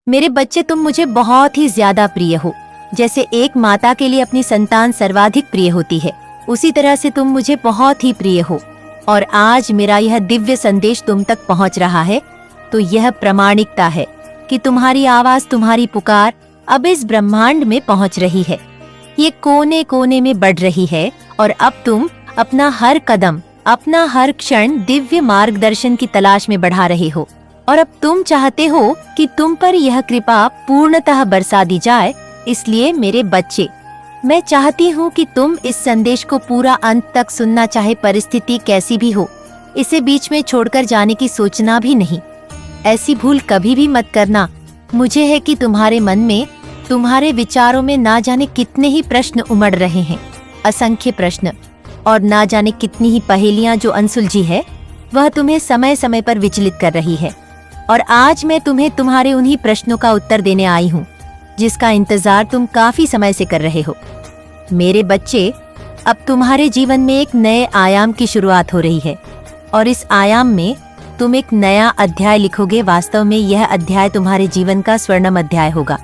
मेरे बच्चे, तुम मुझे बहुत ही ज्यादा प्रिय हो। जैसे एक माता के लिए अपनी संतान सर्वाधिक प्रिय होती है, उसी तरह से तुम मुझे बहुत ही प्रिय हो। और आज मेरा यह दिव्य संदेश तुम तक पहुंच रहा है, तो यह प्रामाणिकता है कि तुम्हारी आवाज, तुम्हारी पुकार अब इस ब्रह्मांड में पहुंच रही है। ये कोने कोने में बढ़ रही है और अब तुम अपना हर कदम, अपना हर क्षण दिव्य मार्गदर्शन की तलाश में बढ़ा रहे हो। और अब तुम चाहते हो कि तुम पर यह कृपा पूर्णतः बरसा दी जाए। इसलिए मेरे बच्चे, मैं चाहती हूँ कि तुम इस संदेश को पूरा अंत तक सुनना, चाहे परिस्थिति कैसी भी हो। इसे बीच में छोड़कर जाने की सोचना भी नहीं। ऐसी भूल कभी भी मत करना। मुझे है कि तुम्हारे मन में, तुम्हारे विचारों में ना जाने कितने ही प्रश्न उमड़ रहे हैं, असंख्य प्रश्न, और ना जाने कितनी ही पहेलियां जो अनसुलझी है, वह तुम्हें समय समय पर विचलित कर रही है। और आज मैं तुम्हें तुम्हारे उन्हीं प्रश्नों का उत्तर देने आई हूँ, जिसका इंतजार तुम काफी समय से कर रहे हो। मेरे बच्चे, अब तुम्हारे जीवन में एक नए आयाम की शुरुआत हो रही है, और इस आयाम में तुम एक नया अध्याय लिखोगे। वास्तव में यह अध्याय तुम्हारे जीवन का स्वर्णिम अध्याय होगा।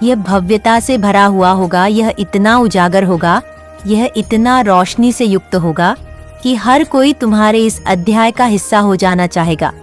यह भव्यता से भरा हुआ होगा, यह इतना उजागर होगा, यह इतना रोशनी से युक्त होगा कि हर कोई तुम्हारे इस अध्याय का हिस्सा हो जाना चाहेगा,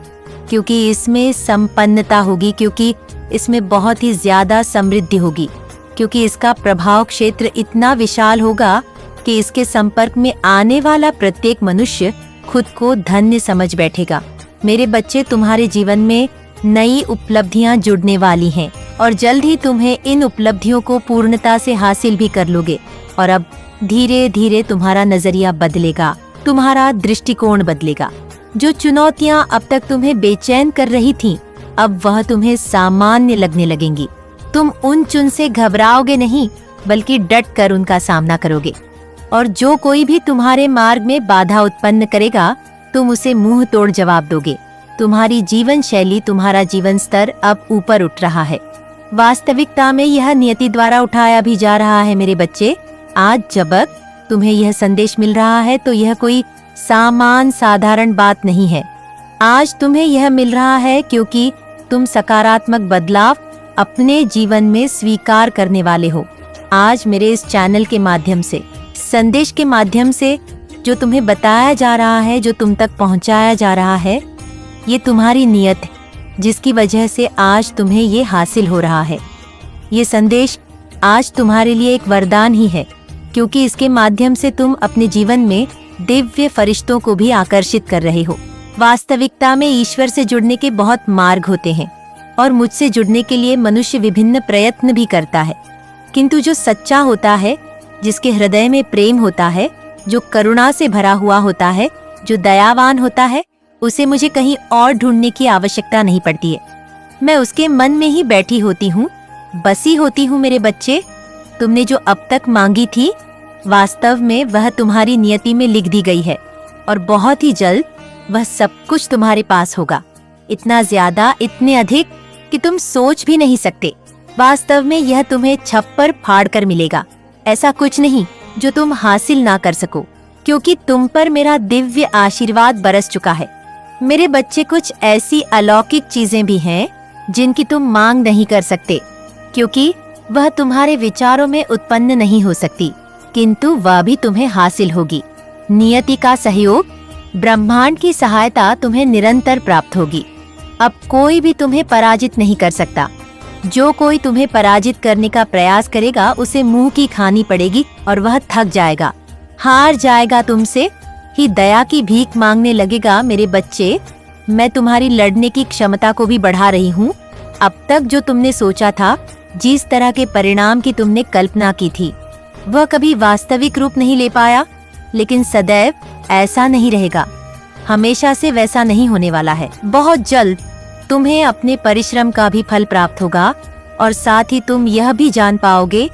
क्योंकि इसमें संपन्नता होगी, क्योंकि इसमें बहुत ही ज्यादा समृद्धि होगी, क्योंकि इसका प्रभाव क्षेत्र इतना विशाल होगा कि इसके संपर्क में आने वाला प्रत्येक मनुष्य खुद को धन्य समझ बैठेगा। मेरे बच्चे, तुम्हारे जीवन में नई उपलब्धियां जुड़ने वाली हैं, और जल्द ही तुम्हें इन उपलब्धियों को पूर्णता से हासिल भी कर लोगे। और अब धीरे धीरे तुम्हारा नजरिया बदलेगा, तुम्हारा दृष्टिकोण बदलेगा। जो चुनौतियां अब तक तुम्हें बेचैन कर रही थीं, अब वह तुम्हें सामान्य लगने लगेंगी। तुम उन से घबराओगे नहीं, बल्कि डट कर उनका सामना करोगे। और जो कोई भी तुम्हारे मार्ग में बाधा उत्पन्न करेगा, तुम उसे मुंह तोड़ जवाब दोगे। तुम्हारी जीवन शैली, तुम्हारा जीवन स्तर अब ऊपर उठ रहा है। वास्तविकता में यह नियति द्वारा उठाया भी जा रहा है। मेरे बच्चे, आज जब तुम्हें यह संदेश मिल रहा है, तो यह कोई साधारण बात नहीं है। आज तुम्हें यह मिल रहा है क्योंकि तुम सकारात्मक बदलाव अपने जीवन में स्वीकार करने वाले हो। आज मेरे इस चैनल के माध्यम से, संदेश के माध्यम से जो तुम्हें बताया जा रहा है, जो तुम तक पहुंचाया जा रहा है, ये तुम्हारी नियत है, जिसकी वजह से आज तुम्हें ये हासिल हो रहा है। ये संदेश आज तुम्हारे लिए एक वरदान ही है, क्योंकि इसके माध्यम से तुम अपने जीवन में दिव्य फरिश्तों को भी आकर्षित कर रहे हो। वास्तविकता में ईश्वर से जुड़ने के बहुत मार्ग होते हैं, और मुझसे जुड़ने के लिए मनुष्य विभिन्न प्रयत्न भी करता है, किंतु जो सच्चा होता है, जिसके हृदय में प्रेम होता है, जो करुणा से भरा हुआ होता है, जो दयावान होता है, उसे मुझे कहीं और ढूंढने की आवश्यकता नहीं पड़ती है। मैं उसके मन में ही बैठी होती हूँ, बसी होती हूँ। मेरे बच्चे, तुमने जो अब तक मांगी थी, वास्तव में वह तुम्हारी नियति में लिख दी गई है, और बहुत ही जल्द वह सब कुछ तुम्हारे पास होगा। इतना ज्यादा, इतने अधिक कि तुम सोच भी नहीं सकते। वास्तव में यह तुम्हें छप्पर फाड़ कर मिलेगा। ऐसा कुछ नहीं जो तुम हासिल ना कर सको, क्योंकि तुम पर मेरा दिव्य आशीर्वाद बरस चुका है। मेरे बच्चे, कुछ ऐसी अलौकिक चीजें भी हैं जिनकी तुम मांग नहीं कर सकते, क्योंकि वह तुम्हारे विचारों में उत्पन्न नहीं हो सकती, किंतु वह भी तुम्हें हासिल होगी। नियति का सहयोग, ब्रह्मांड की सहायता तुम्हें निरंतर प्राप्त होगी। अब कोई भी तुम्हें पराजित नहीं कर सकता। जो कोई तुम्हें पराजित करने का प्रयास करेगा, उसे मुंह की खानी पड़ेगी और वह थक जाएगा, हार जाएगा, तुमसे ही दया की भीख मांगने लगेगा। मेरे बच्चे, मैं तुम्हारी लड़ने की क्षमता को भी बढ़ा रही हूँ। अब तक जो तुमने सोचा था, जिस तरह के परिणाम की तुमने कल्पना की थी, वह कभी वास्तविक रूप नहीं ले पाया, लेकिन सदैव ऐसा नहीं रहेगा। हमेशा से वैसा नहीं होने वाला है। बहुत जल्द तुम्हें अपने परिश्रम का भी फल प्राप्त होगा, और साथ ही तुम यह भी जान पाओगे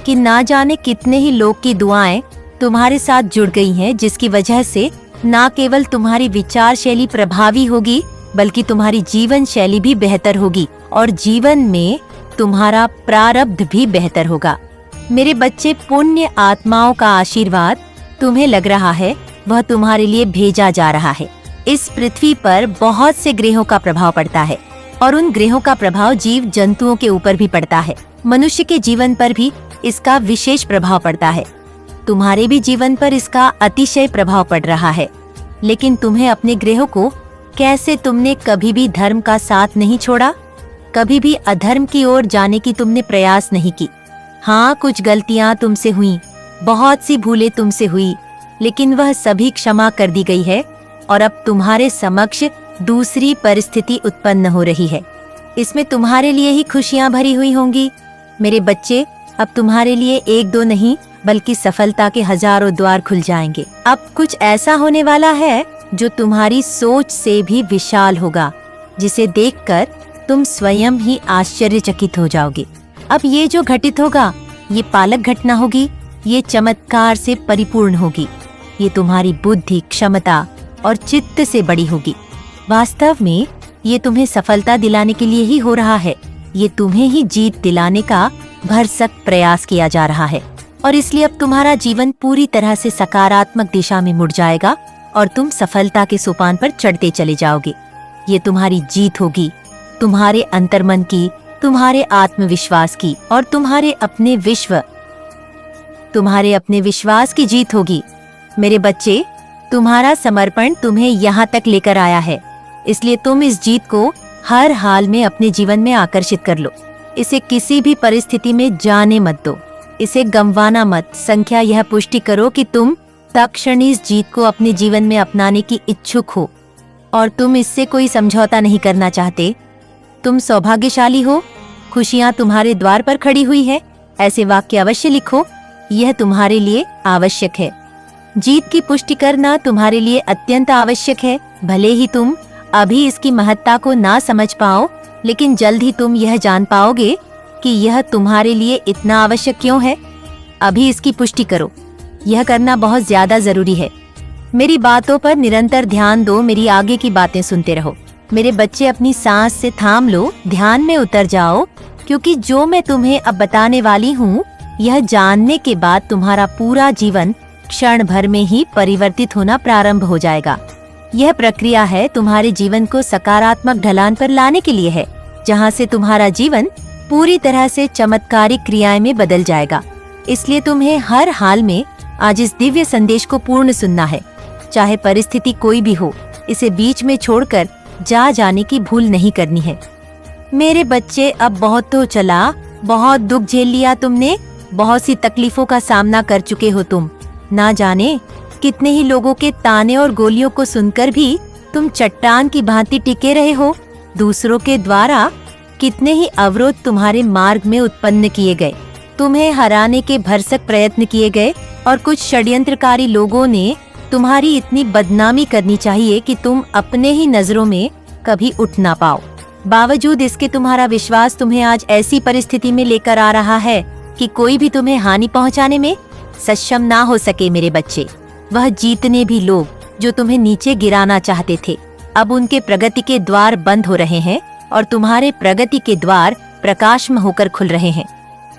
कि ना जाने कितने ही लोग की दुआएं तुम्हारे साथ जुड़ गई हैं, जिसकी वजह से ना केवल तुम्हारी विचार शैली प्रभावी होगी, बल्कि तुम्हारी जीवन शैली भी बेहतर होगी, और जीवन में तुम्हारा प्रारब्ध भी बेहतर होगा। मेरे बच्चे, पुण्य आत्माओं का आशीर्वाद तुम्हें लग रहा है, वह तुम्हारे लिए भेजा जा रहा है। इस पृथ्वी पर बहुत से ग्रहों का प्रभाव पड़ता है, और उन ग्रहों का प्रभाव जीव जंतुओं के ऊपर भी पड़ता है। मनुष्य के जीवन पर भी इसका विशेष प्रभाव पड़ता है। तुम्हारे भी जीवन पर इसका अतिशय प्रभाव पड़ रहा है। लेकिन तुम्हें अपने ग्रहों को कैसे, तुमने कभी भी धर्म का साथ नहीं छोड़ा, कभी भी अधर्म की ओर जाने की तुमने प्रयास नहीं की। हाँ, कुछ गलतियां तुमसे हुई, बहुत सी भूलें तुमसे हुई, लेकिन वह सभी क्षमा कर दी गई है और अब तुम्हारे समक्ष दूसरी परिस्थिति उत्पन्न हो रही है। इसमें तुम्हारे लिए ही खुशियां भरी हुई होंगी। मेरे बच्चे, अब तुम्हारे लिए एक दो नहीं बल्कि सफलता के हजारों द्वार खुल जाएंगे। अब कुछ ऐसा होने वाला है जो तुम्हारी सोच से भी विशाल होगा, जिसे देखकर तुम स्वयं ही आश्चर्यचकित हो जाओगे। अब ये जो घटित होगा, ये पालक घटना होगी, ये चमत्कार से परिपूर्ण होगी। ये तुम्हारी बुद्धि, क्षमता और चित्त से बड़ी होगी। वास्तव में ये तुम्हें सफलता दिलाने के लिए ही हो रहा है। ये तुम्हें ही जीत दिलाने का भरसक प्रयास किया जा रहा है और इसलिए अब तुम्हारा जीवन पूरी तरह से सकारात्मक दिशा में मुड़ जाएगा और तुम सफलता के सोपान पर चढ़ते चले जाओगे। ये तुम्हारी जीत होगी, तुम्हारे अंतर्मन की, तुम्हारे आत्मविश्वास की और तुम्हारे अपने विश्वास की जीत होगी। मेरे बच्चे, तुम्हारा समर्पण तुम्हें यहाँ तक लेकर आया है, इसलिए तुम इस जीत को हर हाल में अपने जीवन में आकर्षित कर लो। इसे किसी भी परिस्थिति में जाने मत दो, इसे गंवाना मत। संख्या यह पुष्टि करो कि तुम तत्क्षण इस जीत को अपने जीवन में अपनाने की इच्छुक हो और तुम इससे कोई समझौता नहीं करना चाहते। तुम सौभाग्यशाली हो, खुशियां तुम्हारे द्वार पर खड़ी हुई है। ऐसे वाक्य अवश्य लिखो, यह तुम्हारे लिए आवश्यक है। जीत की पुष्टि करना तुम्हारे लिए अत्यंत आवश्यक है। भले ही तुम अभी इसकी महत्ता को ना समझ पाओ, लेकिन जल्द ही तुम यह जान पाओगे कि यह तुम्हारे लिए इतना आवश्यक क्यों है। अभी इसकी पुष्टि करो, यह करना बहुत ज्यादा जरूरी है। मेरी बातों पर निरंतर ध्यान दो, मेरी आगे की बातें सुनते रहो। मेरे बच्चे, अपनी सांस से थाम लो, ध्यान में उतर जाओ, क्योंकि जो मैं तुम्हें अब बताने वाली हूँ, यह जानने के बाद तुम्हारा पूरा जीवन क्षण भर में ही परिवर्तित होना प्रारंभ हो जाएगा। यह प्रक्रिया है तुम्हारे जीवन को सकारात्मक ढलान पर लाने के लिए है, जहाँ से तुम्हारा जीवन पूरी तरह से चमत्कारिक क्रियाएं में बदल जाएगा। इसलिए तुम्हें हर हाल में आज इस दिव्य संदेश को पूर्ण सुनना है। चाहे परिस्थिति कोई भी हो, इसे बीच में छोड़कर जाने की भूल नहीं करनी है। मेरे बच्चे, अब बहुत तो चला, बहुत दुख झेल लिया तुमने, बहुत सी तकलीफों का सामना कर चुके हो तुम। ना जाने कितने ही लोगों के ताने और गोलियों को सुनकर भी तुम चट्टान की भांति टिके रहे हो। दूसरों के द्वारा कितने ही अवरोध तुम्हारे मार्ग में उत्पन्न किए गए, तुम्हें हराने के भरसक प्रयत्न किए गए और कुछ षड्यंत्रकारी लोगों ने तुम्हारी इतनी बदनामी करनी चाहिए कि तुम अपने ही नजरों में कभी उठ ना पाओ। बावजूद इसके तुम्हारा विश्वास तुम्हें आज ऐसी परिस्थिति में लेकर आ रहा है कि कोई भी तुम्हें हानि पहुंचाने में सक्षम ना हो सके। मेरे बच्चे, वह जीतने भी लोग जो तुम्हें नीचे गिराना चाहते थे, अब उनके प्रगति के द्वार बंद हो रहे हैं और तुम्हारे प्रगति के द्वार प्रकाशमय होकर खुल रहे हैं।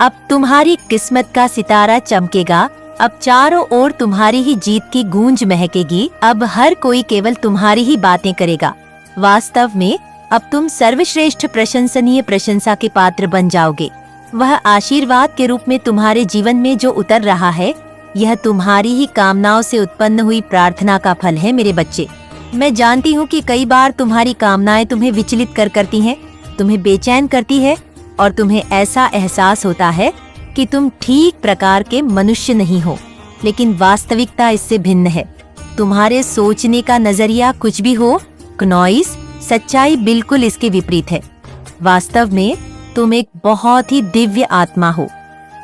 अब तुम्हारी किस्मत का सितारा चमकेगा। अब चारों ओर तुम्हारी ही जीत की गूंज महकेगी। अब हर कोई केवल तुम्हारी ही बातें करेगा। वास्तव में अब तुम सर्वश्रेष्ठ प्रशंसनीय प्रशंसा के पात्र बन जाओगे। वह आशीर्वाद के रूप में तुम्हारे जीवन में जो उतर रहा है, यह तुम्हारी ही कामनाओं से उत्पन्न हुई प्रार्थना का फल है। मेरे बच्चे, मैं जानती हूँ कि कई बार तुम्हारी कामनाएं तुम्हें विचलित करती हैं, तुम्हें बेचैन करती है और तुम्हें ऐसा एहसास होता है कि तुम ठीक प्रकार के मनुष्य नहीं हो। लेकिन वास्तविकता इससे भिन्न है। तुम्हारे सोचने का नजरिया कुछ भी हो, कनॉइस, सच्चाई बिल्कुल इसके विपरीत है। वास्तव में तुम एक बहुत ही दिव्य आत्मा हो,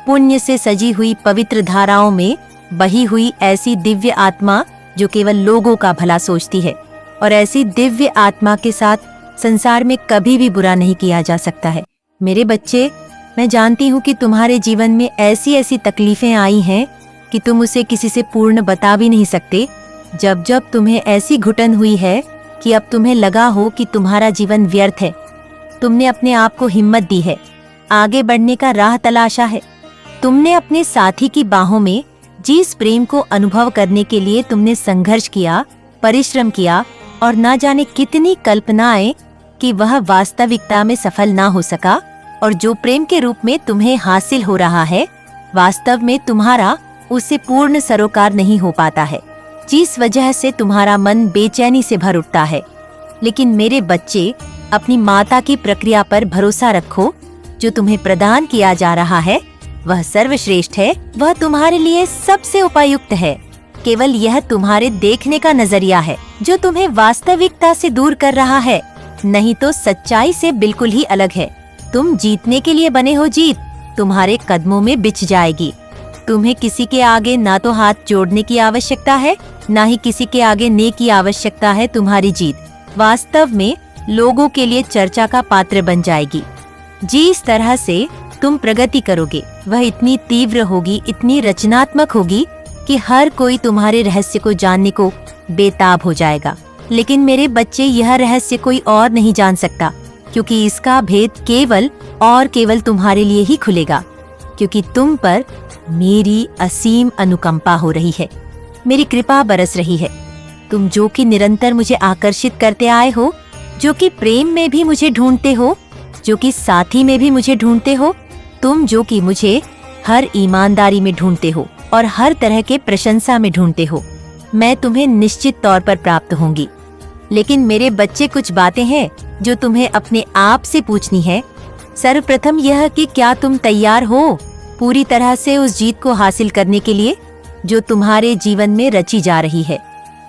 पुण्य से सजी हुई पवित्र धाराओं में बही हुई ऐसी दिव्य आत्मा जो केवल लोगों का भला सोचती है। और ऐसी दिव्य आत्मा के साथ संसार में कभी भी बुरा नहीं किया जा सकता है। मेरे बच्चे, मैं जानती हूँ कि तुम्हारे जीवन में ऐसी ऐसी तकलीफें आई हैं कि तुम उसे किसी से पूर्ण बता भी नहीं सकते। जब जब तुम्हें ऐसी घुटन हुई है कि अब तुम्हें लगा हो कि तुम्हारा जीवन व्यर्थ है, तुमने अपने आप को हिम्मत दी है, आगे बढ़ने का राह तलाशा है। तुमने अपने साथी की बाहों में जिस प्रेम को अनुभव करने के लिए तुमने संघर्ष किया, परिश्रम किया और ना जाने कितनी कल्पनाएं कि वह वास्तविकता में सफल ना हो सका और जो प्रेम के रूप में तुम्हें हासिल हो रहा है वास्तव में तुम्हारा उससे पूर्ण सरोकार नहीं हो पाता है, जिस वजह से तुम्हारा मन बेचैनी से भर उठता है। लेकिन मेरे बच्चे, अपनी माता की प्रक्रिया पर भरोसा रखो। जो तुम्हें प्रदान किया जा रहा है वह सर्वश्रेष्ठ है, वह तुम्हारे लिए सबसे उपयुक्त है। केवल यह तुम्हारे देखने का नजरिया है जो तुम्हें वास्तविकता से दूर कर रहा है, नहीं तो सच्चाई से बिल्कुल ही अलग है। तुम जीतने के लिए बने हो, जीत तुम्हारे कदमों में बिछ जाएगी। तुम्हें किसी के आगे ना तो हाथ जोड़ने की आवश्यकता है, ना ही किसी के आगे ने की आवश्यकता है। तुम्हारी जीत वास्तव में लोगों के लिए चर्चा का पात्र बन जाएगी। जिस तरह से तुम प्रगति करोगे वह इतनी तीव्र होगी, इतनी रचनात्मक होगी कि हर कोई तुम्हारे रहस्य को जानने को बेताब हो जाएगा। लेकिन मेरे बच्चे, यह रहस्य कोई और नहीं जान सकता, क्योंकि इसका भेद केवल और केवल तुम्हारे लिए ही खुलेगा, क्योंकि तुम पर मेरी असीम अनुकंपा हो रही है, मेरी कृपा बरस रही है। तुम जो कि निरंतर मुझे आकर्षित करते आए हो, जो कि प्रेम में भी मुझे ढूंढते हो, जो कि साथी में भी मुझे ढूंढते हो, तुम जो कि मुझे हर ईमानदारी में ढूंढते हो और हर तरह के प्रशंसा में ढूंढते हो, मैं तुम्हें निश्चित तौर पर प्राप्त होंगी। लेकिन मेरे बच्चे, कुछ बातें हैं जो तुम्हें अपने आप से पूछनी है। सर्वप्रथम यह कि क्या तुम तैयार हो पूरी तरह से उस जीत को हासिल करने के लिए जो तुम्हारे जीवन में रची जा रही है?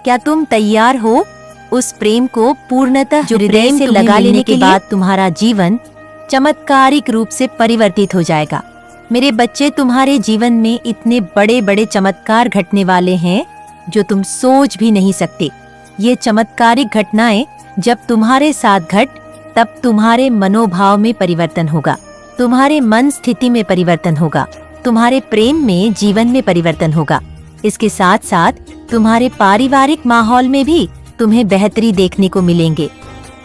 क्या तुम तैयार हो उस प्रेम को पूर्णतः जो हृदय से लगा लेने के बाद तुम्हारा जीवन चमत्कारिक रूप से परिवर्तित हो जाएगा? मेरे बच्चे, तुम्हारे जीवन में इतने बड़े बड़े चमत्कार घटने वाले हैं जो तुम सोच भी नहीं सकते। ये चमत्कारिक घटनाएं जब तुम्हारे साथ तब तुम्हारे मनोभाव में परिवर्तन होगा, तुम्हारे मन स्थिति में परिवर्तन होगा, तुम्हारे प्रेम में, जीवन में परिवर्तन होगा। इसके साथ साथ तुम्हारे पारिवारिक माहौल में भी तुम्हें बेहतरी देखने को मिलेंगे।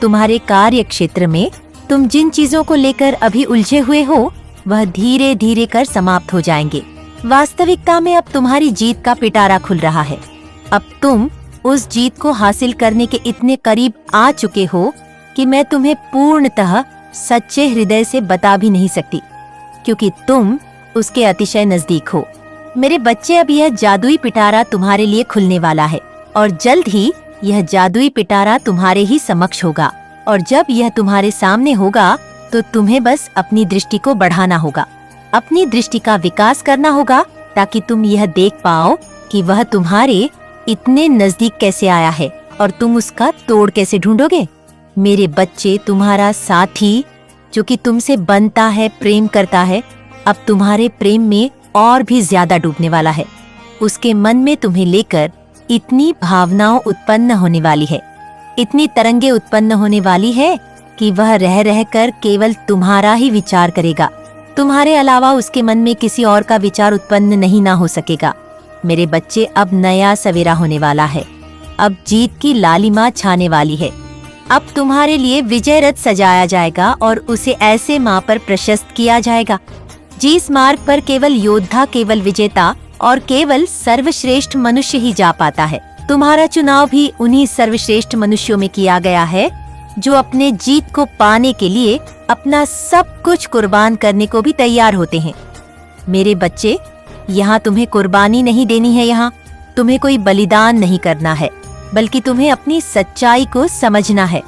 तुम्हारे कार्य क्षेत्र में तुम जिन चीजों को लेकर अभी उलझे हुए हो वह धीरे धीरे कर समाप्त हो जाएंगे। वास्तविकता में अब तुम्हारी जीत का पिटारा खुल रहा है। अब तुम उस जीत को हासिल करने के इतने करीब आ चुके हो कि मैं तुम्हें पूर्णतः सच्चे हृदय से बता भी नहीं सकती, क्योंकि तुम उसके अतिशय नजदीक हो। मेरे बच्चे, अब यह जादुई पिटारा तुम्हारे लिए खुलने वाला है और जल्द ही यह जादुई पिटारा तुम्हारे ही समक्ष होगा। और जब यह तुम्हारे सामने होगा तो तुम्हें बस अपनी दृष्टि को बढ़ाना होगा, अपनी दृष्टि का विकास करना होगा, ताकि तुम यह देख पाओ कि वह तुम्हारे इतने नजदीक कैसे आया है और तुम उसका तोड़ कैसे ढूंढोगे। मेरे बच्चे, तुम्हारा साथी जो कि तुमसे बनता है, प्रेम करता है, अब तुम्हारे प्रेम में और भी ज्यादा डूबने वाला है। उसके मन में तुम्हें लेकर इतनी भावनाओं उत्पन्न होने वाली है, इतनी तरंगे उत्पन्न होने वाली है कि वह रह रह कर केवल तुम्हारा ही विचार करेगा। तुम्हारे अलावा उसके मन में किसी और का विचार उत्पन्न नहीं ना हो सकेगा। मेरे बच्चे, अब नया सवेरा होने वाला है। अब जीत की लालिमा छाने वाली है। अब तुम्हारे लिए विजय रथ सजाया जाएगा और उसे ऐसे मार्ग पर प्रशस्त किया जाएगा जिस मार्ग पर केवल योद्धा, केवल विजेता और केवल सर्वश्रेष्ठ मनुष्य ही जा पाता है। तुम्हारा चुनाव भी उन्हीं सर्वश्रेष्ठ मनुष्यों में किया गया है जो अपने जीत को पाने के लिए अपना सब कुछ कुर्बान करने को भी तैयार होते हैं। मेरे बच्चे, यहाँ तुम्हें कुर्बानी नहीं देनी है, यहाँ तुम्हें कोई बलिदान नहीं करना है, बल्कि तुम्हें अपनी सच्चाई को समझना है,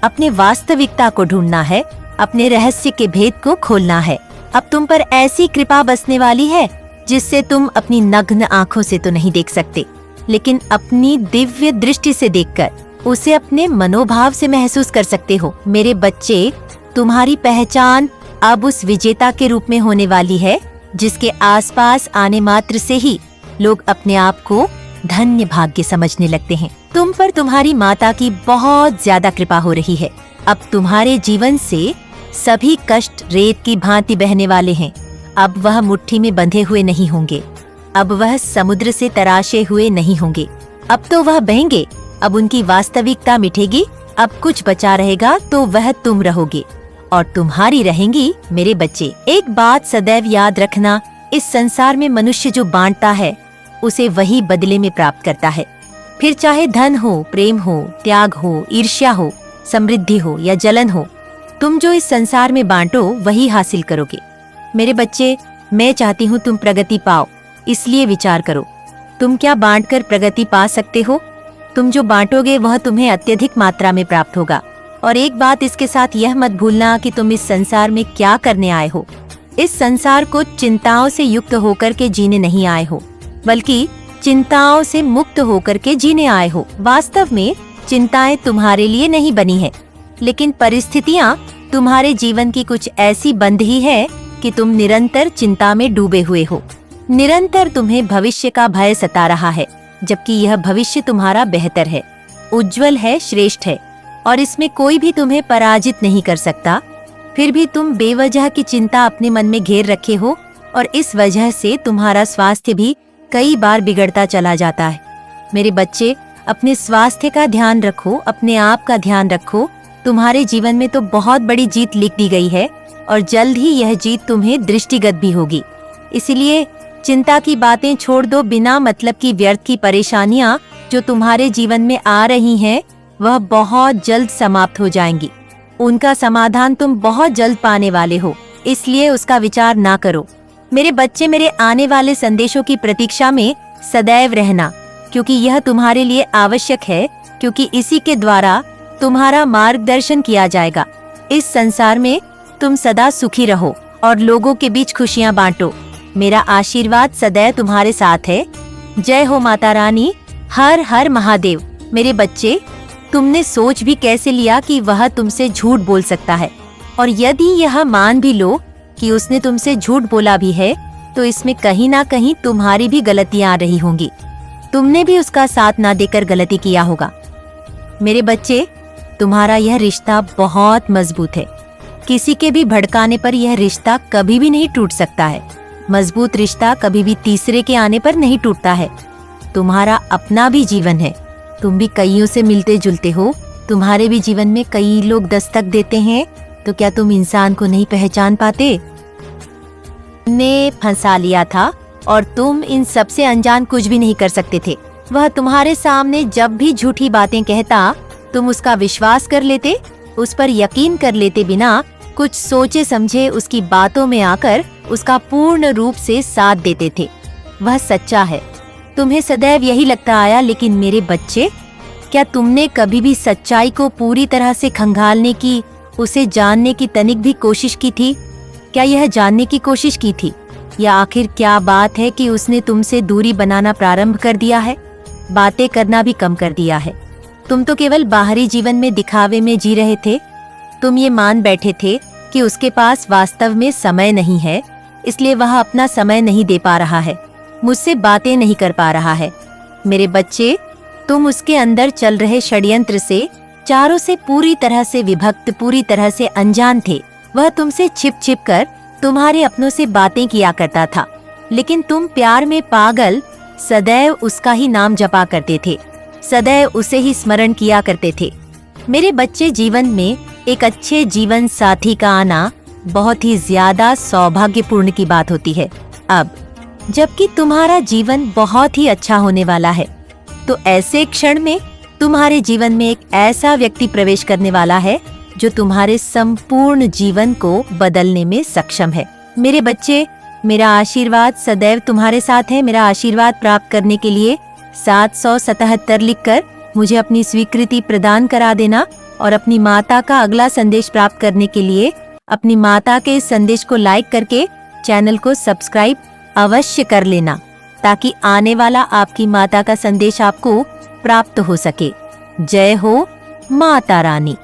अपने वास्तविकता को ढूंढना है, अपने रहस्य के भेद को खोलना है। अब तुम पर ऐसी कृपा बसने वाली है जिससे तुम अपनी नग्न आंखों से तो नहीं देख सकते, लेकिन अपनी दिव्य दृष्टि से देखकर उसे अपने मनोभाव से महसूस कर सकते हो। मेरे बच्चे, तुम्हारी पहचान अब उस विजेता के रूप में होने वाली है जिसके आसपास आने मात्र से ही लोग अपने आप को धन्य भाग्य समझने लगते हैं। तुम पर तुम्हारी माता की बहुत ज्यादा कृपा हो रही है। अब तुम्हारे जीवन से सभी कष्ट रेत की भांति बहने वाले हैं। अब वह मुट्ठी में बंधे हुए नहीं होंगे, अब वह समुद्र से तराशे हुए नहीं होंगे। अब तो वह बहेंगे, अब उनकी वास्तविकता मिटेगी। अब कुछ बचा रहेगा तो वह तुम रहोगे और तुम्हारी रहेंगी। मेरे बच्चे, एक बात सदैव याद रखना, इस संसार में मनुष्य जो बांटता है उसे वही बदले में प्राप्त करता है। फिर चाहे धन हो, प्रेम हो, त्याग हो, ईर्ष्या हो, समृद्धि हो या जलन हो, तुम जो इस संसार में बांटो वही हासिल करोगे। मेरे बच्चे, मैं चाहती हूँ तुम प्रगति पाओ, इसलिए विचार करो, तुम क्या बांटकर प्रगति पा सकते हो? तुम जो बांटोगे वह तुम्हें अत्यधिक मात्रा में प्राप्त होगा। और एक बात इसके साथ यह मत भूलना कि तुम इस संसार में क्या करने आए हो। इस संसार को चिंताओं से युक्त होकर के जीने नहीं आए हो, बल्कि चिंताओं से मुक्त होकर के जीने आए हो। वास्तव में चिंताएं तुम्हारे लिए नहीं बनी है, लेकिन परिस्थितियां तुम्हारे जीवन की कुछ ऐसी बंध ही है कि तुम निरंतर चिंता में डूबे हुए हो। निरंतर तुम्हें भविष्य का भय सता रहा है, जबकि यह भविष्य तुम्हारा बेहतर है, उज्जवल है, श्रेष्ठ है और इसमें कोई भी तुम्हें पराजित नहीं कर सकता। फिर भी तुम बेवजह की चिंता अपने मन में घेर रखे हो और इस वजह से तुम्हारा स्वास्थ्य भी कई बार बिगड़ता चला जाता है। मेरे बच्चे, अपने स्वास्थ्य का ध्यान रखो, अपने आप का ध्यान रखो। तुम्हारे जीवन में तो बहुत बड़ी जीत लिख दी गई है और जल्द ही यह जीत तुम्हें दृष्टिगत भी होगी। इसलिए चिंता की बातें छोड़ दो। बिना मतलब की व्यर्थ की परेशानियां जो तुम्हारे जीवन में आ रही हैं, वह बहुत जल्द समाप्त हो जाएंगी। उनका समाधान तुम बहुत जल्द पाने वाले हो, इसलिए उसका विचार ना करो। मेरे बच्चे, मेरे आने वाले संदेशों की प्रतीक्षा में सदैव रहना, क्योंकि यह तुम्हारे लिए आवश्यक है, क्योंकि इसी के द्वारा तुम्हारा मार्गदर्शन किया जाएगा। इस संसार में तुम सदा सुखी रहो और लोगों के बीच खुशियां बांटो। मेरा आशीर्वाद सदैव तुम्हारे साथ है। जय हो माता रानी। हर हर महादेव। मेरे बच्चे, तुमने सोच भी कैसे लिया कि वह तुमसे झूठ बोल सकता है? और यदि यह मान भी लो कि उसने तुमसे झूठ बोला भी है, तो इसमें कहीं ना कहीं तुम्हारी भी गलतियां आ रही होंगी। तुमने भी उसका साथ ना देकर गलती किया होगा। मेरे बच्चे, तुम्हारा यह रिश्ता बहुत मजबूत है। किसी के भी भड़काने पर यह रिश्ता कभी भी नहीं टूट सकता है। मजबूत रिश्ता कभी भी तीसरे के आने पर नहीं टूटता है। तुम्हारा अपना भी जीवन है, तुम भी कईयों से मिलते जुलते हो। तुम्हारे भी जीवन में कई लोग दस्तक देते हैं, तो क्या तुम इंसान को नहीं पहचान पाते? ने फंसा लिया था और तुम इन सब से अनजान कुछ भी नहीं कर सकते थे। वह तुम्हारे सामने जब भी झूठी बातें कहता, तुम उसका विश्वास कर लेते, उस पर यकीन कर लेते, बिना कुछ सोचे समझे उसकी बातों में आकर उसका पूर्ण रूप से साथ देते थे। वह सच्चा है, तुम्हें सदैव यही लगता आया। लेकिन मेरे बच्चे, क्या तुमने कभी भी सच्चाई को पूरी तरह से खंगालने की, उसे जानने की तनिक भी कोशिश की थी? क्या यह जानने की कोशिश की थी, या आखिर क्या बात है कि उसने तुमसे दूरी बनाना प्रारंभ कर दिया है, बातें करना भी कम कर दिया है? तुम तो केवल बाहरी जीवन में दिखावे में जी रहे थे। तुम ये मान बैठे थे कि उसके पास वास्तव में समय नहीं है, इसलिए वह अपना समय नहीं दे पा रहा है, मुझसे बातें नहीं कर पा रहा है। मेरे बच्चे, तुम उसके अंदर चल रहे षड्यंत्र से चारों से पूरी तरह से विभक्त, पूरी तरह से अनजान थे। वह तुमसे छिप छिप कर तुम्हारे अपनों से बातें किया करता था, लेकिन तुम प्यार में पागल सदैव उसका ही नाम जपा करते थे, सदैव उसे ही स्मरण किया करते थे। मेरे बच्चे, जीवन में एक अच्छे जीवन साथी का आना बहुत ही ज्यादा सौभाग्यपूर्ण की बात होती है। अब जबकि तुम्हारा जीवन बहुत ही अच्छा होने वाला है, तो ऐसे क्षण में तुम्हारे जीवन में एक ऐसा व्यक्ति प्रवेश करने वाला है जो तुम्हारे संपूर्ण जीवन को बदलने में सक्षम है। मेरे बच्चे, मेरा आशीर्वाद सदैव तुम्हारे साथ है। मेरा आशीर्वाद प्राप्त करने के लिए 777 लिखकर मुझे अपनी स्वीकृति प्रदान करा देना और अपनी माता का अगला संदेश प्राप्त करने के लिए अपनी माता के इस संदेश को लाइक करके चैनल को सब्सक्राइब अवश्य कर लेना, ताकि आने वाला आपकी माता का संदेश आपको प्राप्त हो सके। जय हो माता रानी।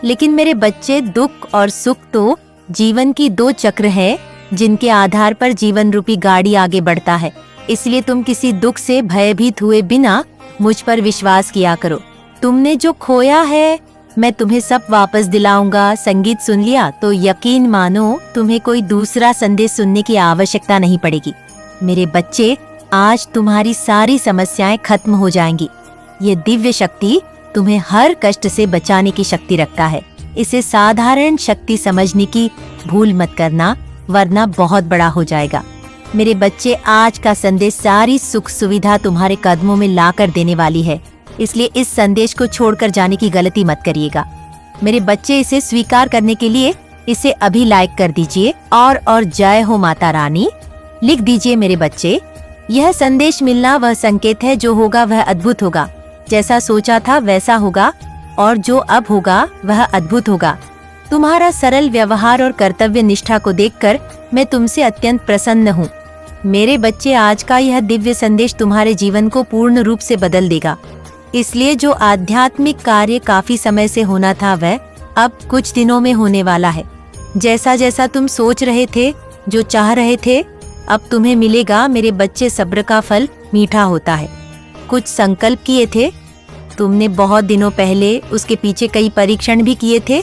लेकिन मेरे बच्चे, दुख और सुख तो जीवन की दो चक्र हैं, जिनके आधार पर जीवन रूपी गाड़ी आगे बढ़ता है। इसलिए तुम किसी दुख से भयभीत हुए बिना मुझ पर विश्वास किया करो। तुमने जो खोया है, मैं तुम्हें सब वापस दिलाऊंगा। संगीत सुन लिया तो यकीन मानो तुम्हें कोई दूसरा संदेश सुनने की आवश्यकता नहीं पड़ेगी। मेरे बच्चे, आज तुम्हारी सारी समस्याएं खत्म हो जाएंगी। ये दिव्य शक्ति तुम्हें हर कष्ट से बचाने की शक्ति रखता है। इसे साधारण शक्ति समझने की भूल मत करना, वरना बहुत बड़ा हो जाएगा। मेरे बच्चे, आज का संदेश सारी सुख सुविधा तुम्हारे कदमों में ला कर देने वाली है। इसलिए इस संदेश को छोड़कर जाने की गलती मत करिएगा। मेरे बच्चे, इसे स्वीकार करने के लिए इसे अभी लाइक कर दीजिए और जय हो माता रानी लिख दीजिए मेरे बच्चे। यह संदेश मिलना वह संकेत है, जो होगा वह अद्भुत होगा। जैसा सोचा था वैसा होगा और जो अब होगा वह अद्भुत होगा। तुम्हारा सरल व्यवहार और कर्तव्य निष्ठा को देखकर मैं तुमसे अत्यंत प्रसन्न हूँ। मेरे बच्चे, आज का यह दिव्य संदेश तुम्हारे जीवन को पूर्ण रूप से बदल देगा। इसलिए जो आध्यात्मिक कार्य काफी समय से होना था वह अब कुछ दिनों में होने वाला है। जैसा जैसा तुम सोच रहे थे, जो चाह रहे थे, अब तुम्हें मिलेगा। मेरे बच्चे, सब्र का फल मीठा होता है। कुछ संकल्प किए थे तुमने बहुत दिनों पहले, उसके पीछे कई परीक्षण भी किए थे।